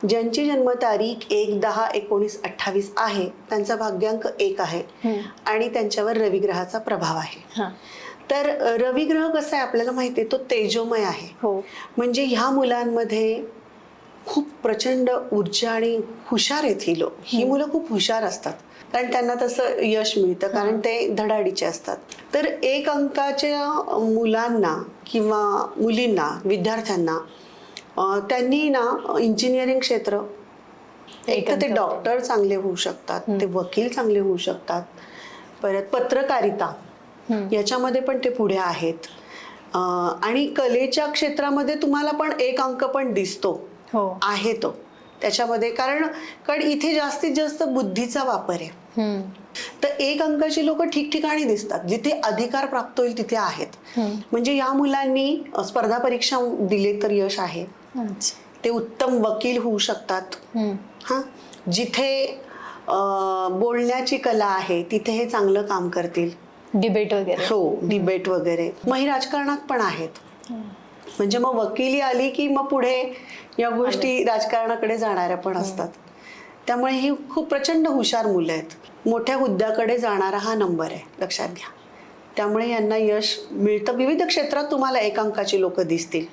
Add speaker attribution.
Speaker 1: ज्यांची जन्मतारीख 1-10-19-28 आहे त्यांचा भाग्यांक 1 आहे आणि त्यांच्यावर रविग्रहाचा प्रभाव आहे. तर रविग्रह कसा आहे आपल्याला माहिती आहे, तो तेजोमय आहे. म्हणजे ह्या मुलांमध्ये खूप प्रचंड ऊर्जा आणि हुशार आहेत ही मुलं खूप हुशार असतात, कारण त्यांना तसं यश मिळतं, कारण ते धडाडीचे असतात. तर 1 अंकाच्या मुलांना किंवा मुलींना, विद्यार्थ्यांना त्यांनी ना इंजिनिअरिंग क्षेत्र, एक तर ते डॉक्टर चांगले होऊ शकतात, ते वकील चांगले होऊ शकतात, परत पत्रकारिता याच्यामध्ये पण ते पुढे आहेत. आणि कलेच्या क्षेत्रामध्ये तुम्हाला पण 1 अंक पण दिसतो आहे तो त्याच्यामध्ये, कारण इथे जास्तीत जास्त बुद्धीचा वापर आहे. तर 1 अंकाची लोक ठिकठिकाणी दिसतात, जिथे अधिकार प्राप्त होईल तिथे आहेत. म्हणजे या मुलांनी स्पर्धा परीक्षा दिले तर यश आहे, ते उत्तम वकील होऊ शकतात. जिथे बोलण्याची कला आहे तिथे हे चांगलं काम करतील.
Speaker 2: डिबेट वगैरे.
Speaker 1: डिबेट वगैरे. मग ही राजकारणात पण आहेत. म्हणजे मग वकिली आली की मग पुढे या गोष्टी राजकारणाकडे जाणाऱ्या पण असतात. त्यामुळे ही खूप प्रचंड हुशार मुलं आहेत. मोठ्या हुद्द्याकडे जाणारा हा नंबर आहे, लक्षात घ्या. त्यामुळे यांना यश मिळतं. विविध क्षेत्रात तुम्हाला 1 अंकाची लोक दिसतील.